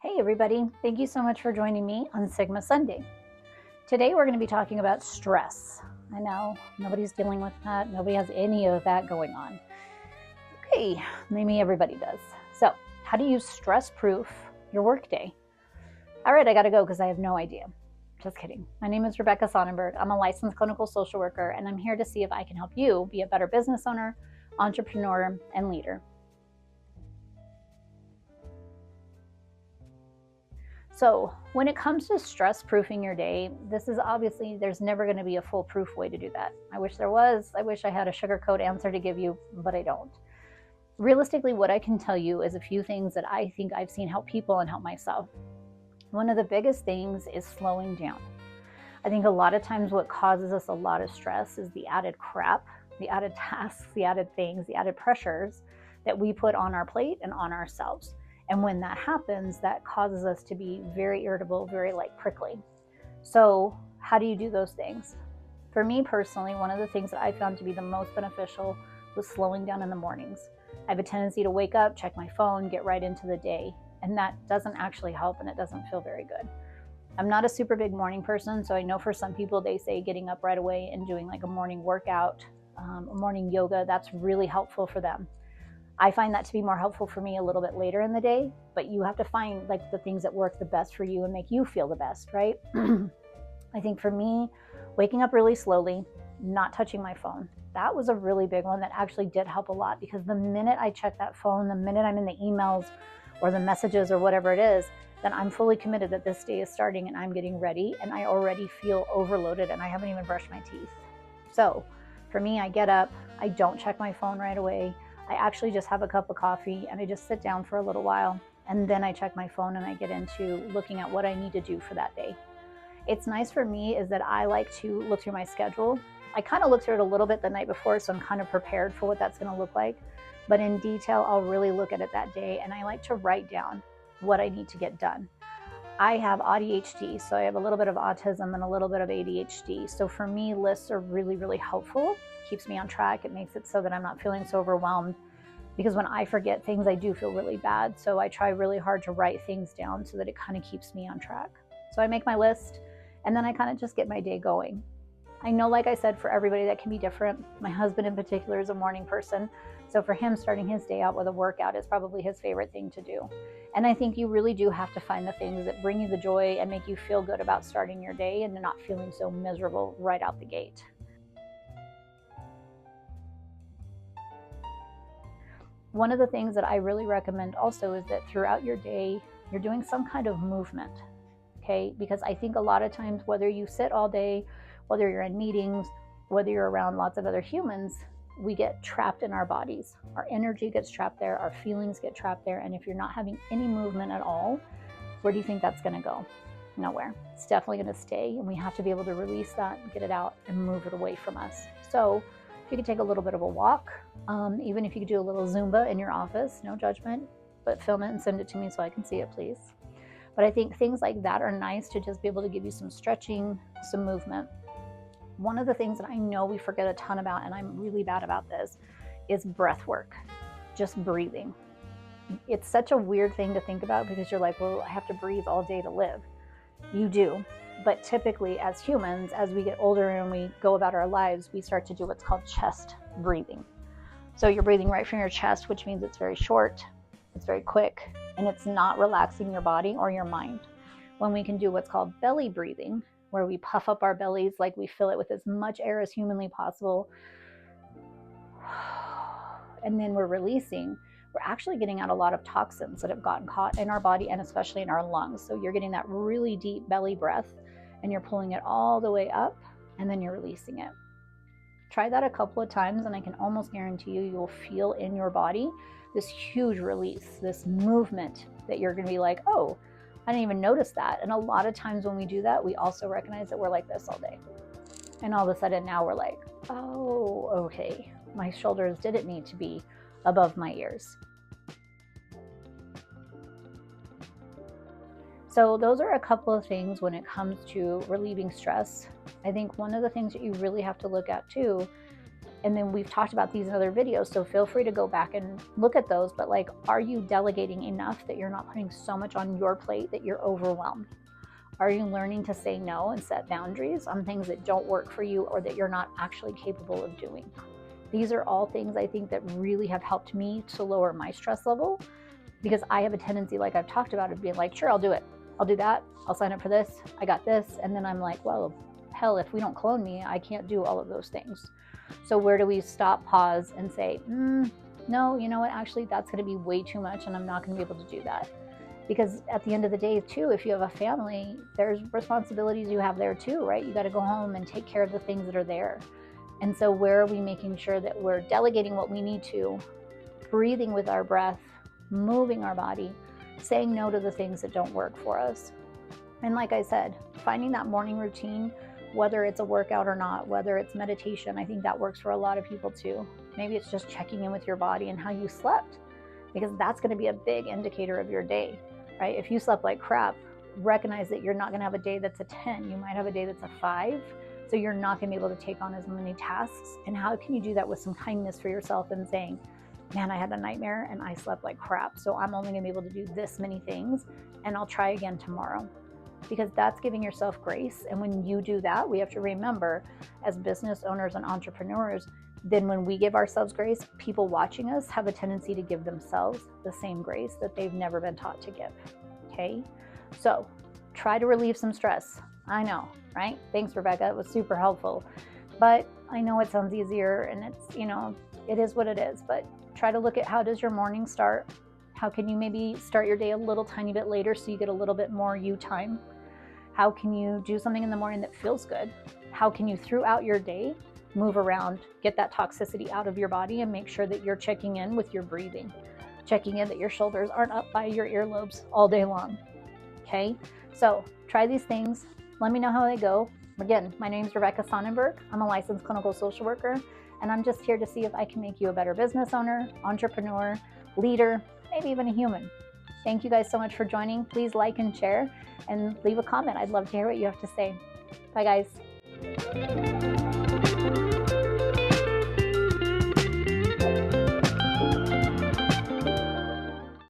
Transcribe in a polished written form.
Hey everybody, thank you so much for joining me on Sigma Sunday. Today we're going to be talking about stress. I know, nobody's dealing with that, nobody has any of that going on. Okay, maybe everybody does. So, how do you stress-proof your workday? All right, I gotta go because I have no idea. Just kidding. My name is Rebecca Sonnenberg. I'm a licensed clinical social worker, and I'm here to see if I can help you be a better business owner, entrepreneur, and leader. So when it comes to stress proofing your day, this is obviously, there's never going to be a foolproof way to do that. I wish there was. I wish I had a sugarcoat answer to give you, but I don't. Realistically, what I can tell you is a few things that I think I've seen help people and help myself. One of the biggest things is slowing down. I think a lot of times what causes us a lot of stress is the added crap, the added tasks, the added things, the added pressures that we put on our plate and on ourselves. And when that happens, that causes us to be very irritable, very prickly. So how do you do those things? For me personally, one of the things that I found to be the most beneficial was slowing down in the mornings. I have a tendency to wake up, check my phone, get right into the day. And that doesn't actually help, and it doesn't feel very good. I'm not a super big morning person, so I know for some people they say getting up right away and doing a morning workout, morning yoga, that's really helpful for them. I find that to be more helpful for me a little bit later in the day, but you have to find the things that work the best for you and make you feel the best, right? I think for me, waking up really slowly, not touching my phone, that was a really big one that actually did help a lot, because the minute I check that phone, the minute I'm in the emails or the messages or whatever it is, then I'm fully committed that this day is starting and I'm getting ready, and I already feel overloaded and I haven't even brushed my teeth. So for me, I get up, I don't check my phone right away. I actually just have a cup of coffee and I just sit down for a little while, and then I check my phone and I get into looking at what I need to do for that day. It's nice for me is that I like to look through my schedule. I kind of look through it a little bit the night before, so I'm kind of prepared for what that's going to look like. But in detail, I'll really look at it that day, and I like to write down what I need to get done. I have ADHD, so I have a little bit of autism and a little bit of ADHD. So for me, lists are really, really helpful. Keeps me on track. It makes it so that I'm not feeling so overwhelmed, because when I forget things, I do feel really bad. So I try really hard to write things down so that it kind of keeps me on track. So I make my list, and then I kind of just get my day going. I know, like I said, for everybody that can be different. My husband in particular is a morning person. So for him, starting his day out with a workout is probably his favorite thing to do. And I think you really do have to find the things that bring you the joy and make you feel good about starting your day and not feeling so miserable right out the gate. One of the things that I really recommend also is that throughout your day, you're doing some kind of movement, okay? Because I think a lot of times, whether you sit all day, whether you're in meetings, whether you're around lots of other humans, we get trapped in our bodies. Our energy gets trapped there, our feelings get trapped there, and if you're not having any movement at all, where do you think that's gonna go? Nowhere. It's definitely gonna stay, and we have to be able to release that and get it out and move it away from us. So if you could take a little bit of a walk, even if you could do a little Zumba in your office, no judgment, but film it and send it to me so I can see it, please. But I think things like that are nice to just be able to give you some stretching, some movement. One of the things that I know we forget a ton about, and I'm really bad about this, is breath work, just breathing. It's such a weird thing to think about, because you're like, well, I have to breathe all day to live. You do. But typically as humans, as we get older and we go about our lives, we start to do what's called chest breathing. So you're breathing right from your chest, which means it's very short, it's very quick, and it's not relaxing your body or your mind. When we can do what's called belly breathing, where we puff up our bellies like we fill it with as much air as humanly possible, and then we're releasing, we're actually getting out a lot of toxins that have gotten caught in our body and especially in our lungs. So you're getting that really deep belly breath, and you're pulling it all the way up, and then you're releasing it. Try that a couple of times, and I can almost guarantee you'll feel in your body this huge release, this movement that you're going to be like, oh, I didn't even notice that. And a lot of times when we do that, we also recognize that we're like this all day. And all of a sudden now we're like, oh, okay, my shoulders didn't need to be above my ears. So those are a couple of things when it comes to relieving stress. I think one of the things that you really have to look at too And then we've talked about these in other videos, so feel free to go back and look at those. But like, are you delegating enough that you're not putting so much on your plate that you're overwhelmed? Are you learning to say no and set boundaries on things that don't work for you or that you're not actually capable of doing? These are all things I think that really have helped me to lower my stress level, because I have a tendency, like I've talked about, of being like, sure, I'll do it. I'll do that. I'll sign up for this. I got this. And then I'm like, well, hell, if we don't clone me, I can't do all of those things. So where do we stop, pause, and say, no, you know what, actually, that's going to be way too much, and I'm not going to be able to do that. Because at the end of the day, too, if you have a family, there's responsibilities you have there too, right? You got to go home and take care of the things that are there. And so where are we making sure that we're delegating what we need to, breathing with our breath, moving our body, saying no to the things that don't work for us? And like I said, finding that morning routine, whether it's a workout or not, whether it's meditation, I think that works for a lot of people too. Maybe it's just checking in with your body and how you slept, because that's going to be a big indicator of your day, right? If you slept like crap, recognize that you're not going to have a day that's a 10. You might have a day that's a 5. So you're not going to be able to take on as many tasks. And how can you do that with some kindness for yourself and saying, man, I had a nightmare and I slept like crap, so I'm only going to be able to do this many things, and I'll try again tomorrow. Because that's giving yourself grace. And when you do that, we have to remember, as business owners and entrepreneurs, then when we give ourselves grace, people watching us have a tendency to give themselves the same grace that they've never been taught to give. Okay? So try to relieve some stress. I know, right? Thanks, Rebecca. It was super helpful. But I know it sounds easier, and it's, it is what it is. But try to look at, how does your morning start? How can you maybe start your day a little tiny bit later so you get a little bit more you time? How can you do something in the morning that feels good? How can you, throughout your day, move around, get that toxicity out of your body, and make sure that you're checking in with your breathing, checking in that your shoulders aren't up by your earlobes all day long? Okay, so try these things. Let me know how they go. Again, my name is Rebecca Sonnenberg. I'm a licensed clinical social worker, and I'm just here to see if I can make you a better business owner, entrepreneur, leader, maybe even a human. Thank you guys so much for joining. Please like and share and leave a comment. I'd love to hear what you have to say. Bye, guys.